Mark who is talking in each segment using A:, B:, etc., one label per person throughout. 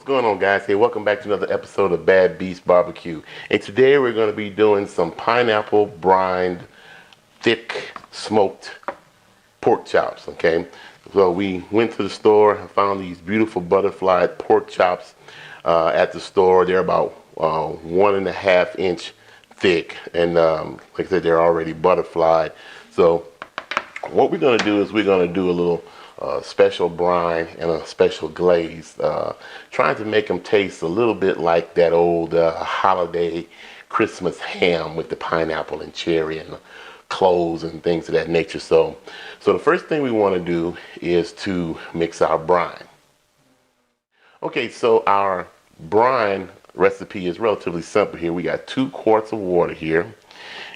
A: going on, guys? Hey, welcome back to another episode of Bad Beast Barbecue. And today we're going to be doing some pineapple brined, thick, smoked pork chops, okay? So we went to the store and found these beautiful butterfly pork chops at the store. They're about 1.5 inch thick, and like I said, they're already butterflied. So what we're going to do is we're going to do a little special brine and a special glaze, trying to make them taste a little bit like that old holiday Christmas ham with the pineapple and cherry and cloves and things of that nature. So the first thing we want to do is to mix our brine. Okay, so our brine recipe is relatively simple here. We got 2 quarts of water here,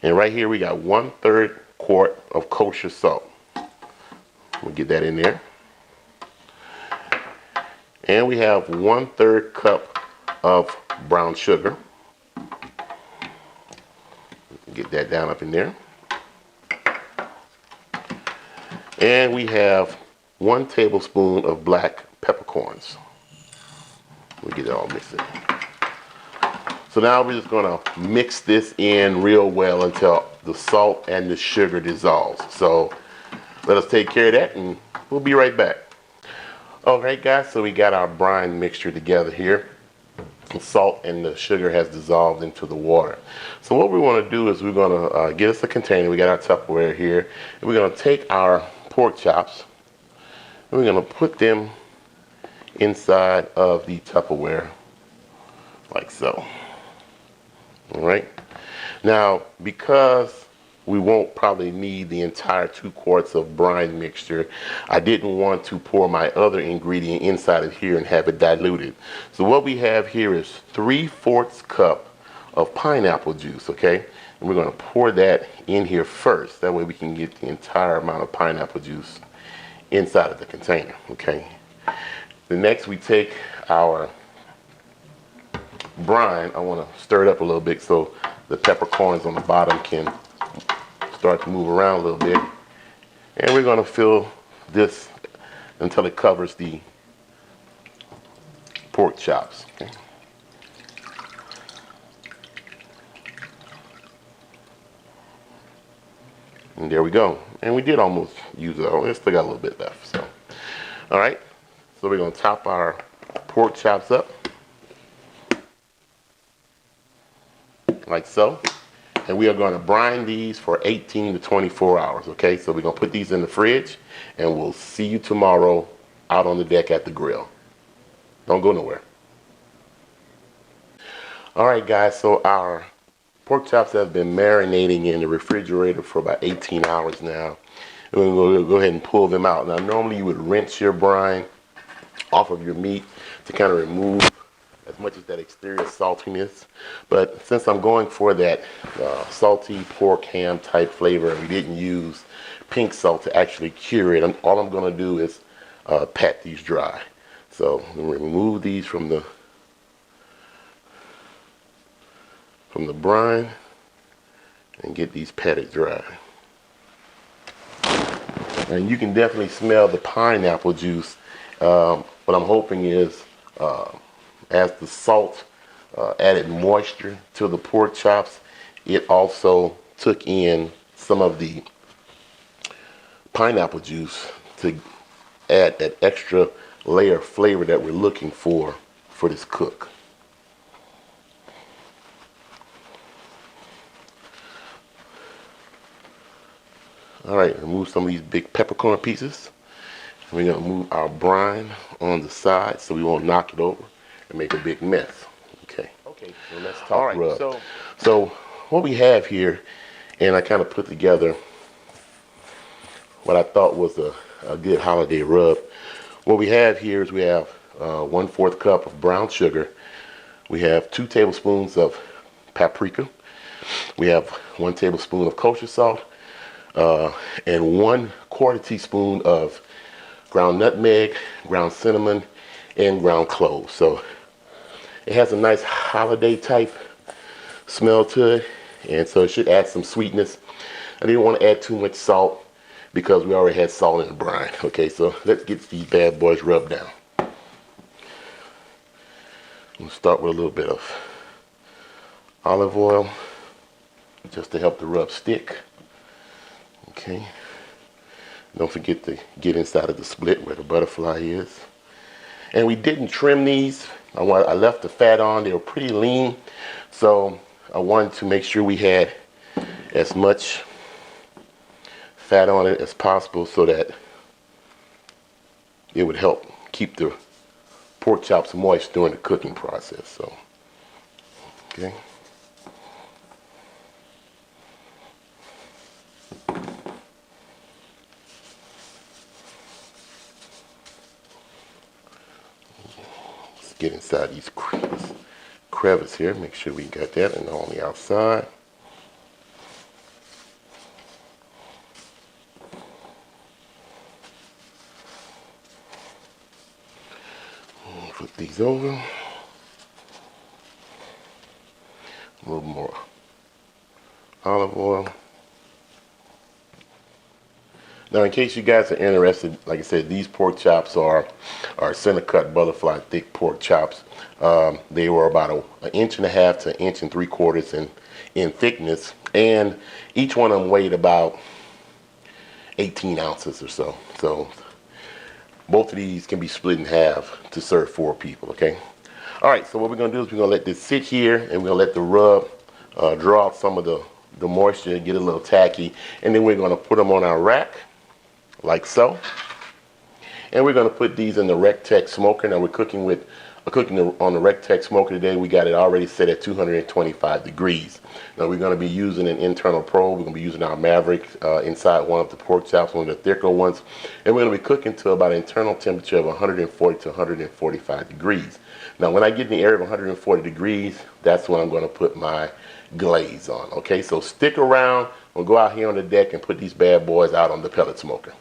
A: and right here we got 1/3 quart of kosher salt. We'll get that in there. And we have 1/3 cup of brown sugar. Get that down up in there. And we have 1 tablespoon of black peppercorns. We'll get it all mixed in. So now we're just going to mix this in real well until the salt and the sugar dissolves. So let us take care of that and we'll be right back. Alright guys, so we got our brine mixture together here. The salt and the sugar has dissolved into the water. So what we want to do is we're going to get us a container. We got our Tupperware here. And we're going to take our pork chops and we're going to put them inside of the Tupperware like so. Alright. Now, because we won't probably need the entire 2 quarts of brine mixture, I didn't want to pour my other ingredient inside of here and have it diluted. So what we have here is 3/4 cup of pineapple juice, okay? And we're going to pour that in here first. That way we can get the entire amount of pineapple juice inside of the container, okay? The next we take our brine. I want to stir it up a little bit so the peppercorns on the bottom can start to move around a little bit, and we're going to fill this until it covers the pork chops. Okay. And there we go. And we did almost use it all. We still got a little bit left. So, all right. So we're going to top our pork chops up like so. And we are going to brine these for 18 to 24 hours, okay? So we're going to put these in the fridge, and we'll see you tomorrow out on the deck at the grill. Don't go nowhere. All right, guys, so our pork chops have been marinating in the refrigerator for about 18 hours now. And we're going to go ahead and pull them out. Now, normally you would rinse your brine off of your meat to kind of remove as much as that exterior saltiness, but since I'm going for that salty pork ham type flavor, we didn't use pink salt to actually cure it. All I'm going to do is pat these dry. So I'm going to remove these from the brine and get these patted dry. And you can definitely smell the pineapple juice. What I'm hoping is as the salt added moisture to the pork chops, it also took in some of the pineapple juice to add that extra layer of flavor that we're looking for this cook. All right, remove some of these big peppercorn pieces. We're going to move our brine on the side so we won't knock it over and make a big mess. Okay, so let's talk rub. So what we have here, and I kind of put together what I thought was a good holiday rub. What we have here is we have 1/4 cup of brown sugar. We have 2 tablespoons of paprika. We have 1 tablespoon of kosher salt, and 1/4 teaspoon of ground nutmeg, ground cinnamon, and ground cloves. So it has a nice holiday type smell to it, and so it should add some sweetness. I didn't want to add too much salt because we already had salt in the brine. Okay, so let's get these bad boys rubbed down. We'll start with a little bit of olive oil just to help the rub stick. Okay. Don't forget to get inside of the split where the butterfly is. And we didn't trim these. I left the fat on. They were pretty lean. So I wanted to make sure we had as much fat on it as possible so that it would help keep the pork chops moist during the cooking process. So, okay. Let's get inside these crevice here. Make sure we got that and on the outside. Flip these over. A little more olive oil. Now, in case you guys are interested, like I said, these pork chops are center cut butterfly thick pork chops. They were about an inch and a half to an inch and 3/4 in thickness, and each one of them weighed about 18 ounces or so. So both of these can be split in half to serve 4 people. Okay. All right. So what we're gonna do is we're gonna let this sit here, and we're gonna let the rub draw out some of the moisture, get a little tacky, and then we're gonna put them on our rack. Like so. And we're going to put these in the Rec Tec smoker. Now we're cooking on the Rec Tec smoker today. We got it already set at 225 degrees. Now we're going to be using an internal probe. We're going to be using our Maverick inside one of the pork chops, one of the thicker ones. And we're going to be cooking to about an internal temperature of 140 to 145 degrees. Now when I get in the area of 140 degrees, that's when I'm going to put my glaze on. Okay, so stick around. We'll go out here on the deck and put these bad boys out on the pellet smoker.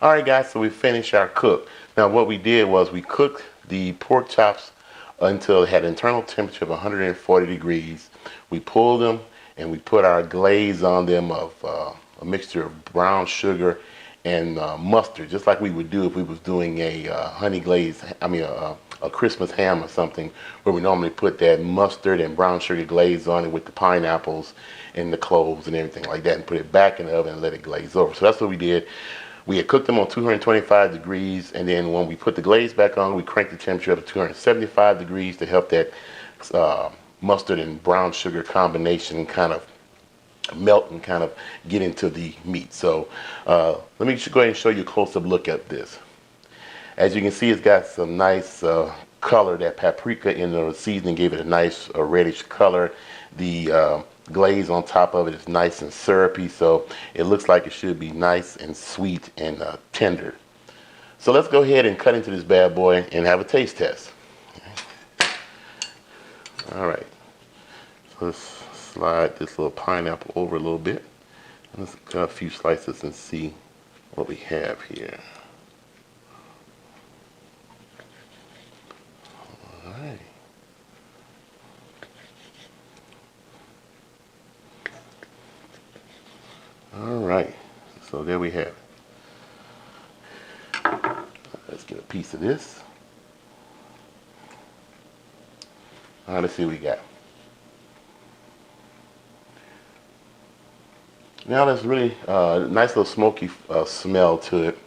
A: All right, guys, so we finished our cook. Now what we did was we cooked the pork chops until it had internal temperature of 140 degrees. We pulled them and we put our glaze on them of a mixture of brown sugar and mustard, just like we would do if we was doing a honey glaze, a Christmas ham or something, where we normally put that mustard and brown sugar glaze on it with the pineapples and the cloves and everything like that, and put it back in the oven and let it glaze over. So that's what we did. We had cooked them on 225 degrees, and then when we put the glaze back on, we cranked the temperature up to 275 degrees to help that mustard and brown sugar combination kind of melt and kind of get into the meat. So let me go ahead and show you a close-up look at this. As you can see, it's got some nice color. That paprika in the seasoning gave it a nice reddish color. The glaze on top of it is nice and syrupy, so it looks like it should be nice and sweet and tender. So let's go ahead and cut into this bad boy and have a taste test. All right. So let's slide this little pineapple over a little bit. Let's cut a few slices and see what we have here. All right. All right. So there we have it. Let's get a piece of this. All right, let's see what we got. Now there's really nice little smoky smell to it.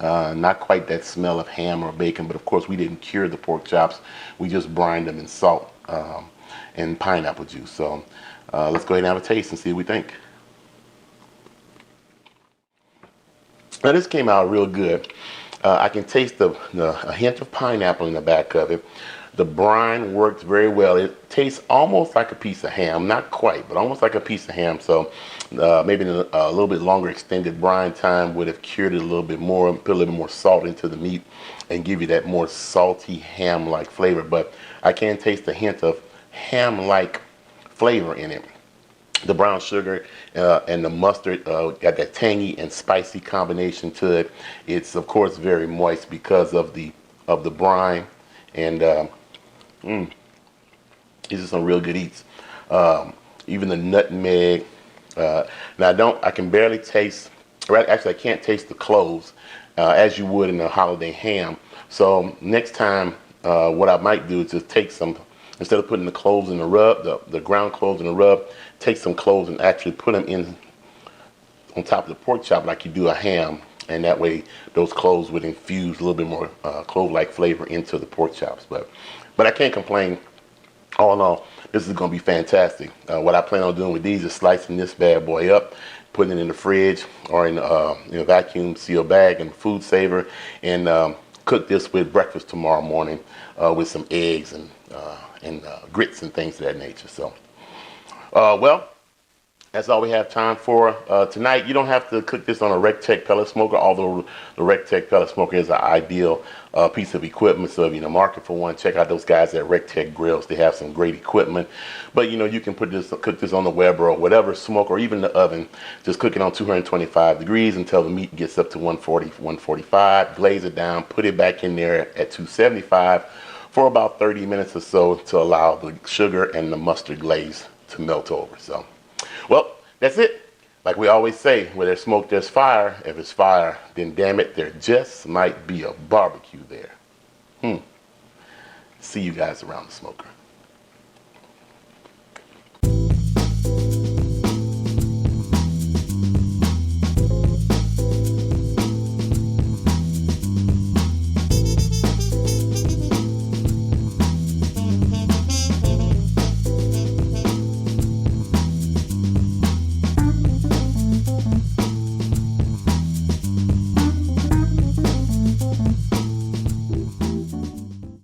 A: Not quite that smell of ham or bacon, but of course we didn't cure the pork chops. We just brined them in salt and pineapple juice. So let's go ahead and have a taste and see what we think. Now this came out real good. I can taste a hint of pineapple in the back of it. The brine works very well. It tastes almost like a piece of ham, not quite, but almost like a piece of ham. So maybe a little bit longer extended brine time would have cured it a little bit more, put a little bit more salt into the meat and give you that more salty ham-like flavor. But I can taste a hint of ham-like flavor in it. The brown sugar and the mustard got that tangy and spicy combination to it. It's of course very moist because of the brine, and these are some real good eats. Even the nutmeg. Now I can barely taste. Right, actually, I can't taste the cloves as you would in a holiday ham. So next time, what I might do is just take some. Instead of putting the cloves in the rub, the ground cloves in the rub, take some cloves and actually put them in on top of the pork chop like you do a ham, and that way those cloves would infuse a little bit more clove-like flavor into the pork chops. But I can't complain. All in all, this is going to be fantastic. What I plan on doing with these is slicing this bad boy up, putting it in the fridge or in a vacuum sealed bag and food saver, and cook this with breakfast tomorrow morning with some eggs and grits and things of that nature. So, well, that's all we have time for tonight. You don't have to cook this on a Rec Tec pellet smoker, although the Rec Tec pellet smoker is an ideal piece of equipment. So if you're in the market for one, check out those guys at Rec Tec Grills. They have some great equipment. But you can cook this on the Weber or whatever smoker, or even the oven. Just cook it on 225 degrees until the meat gets up to 140, 145. Glaze it down, put it back in there at 275 for about 30 minutes or so to allow the sugar and the mustard glaze to melt over. So, well, that's it. Like we always say, where there's smoke, there's fire. If it's fire, then damn it, there just might be a barbecue there. See you guys around the smoker.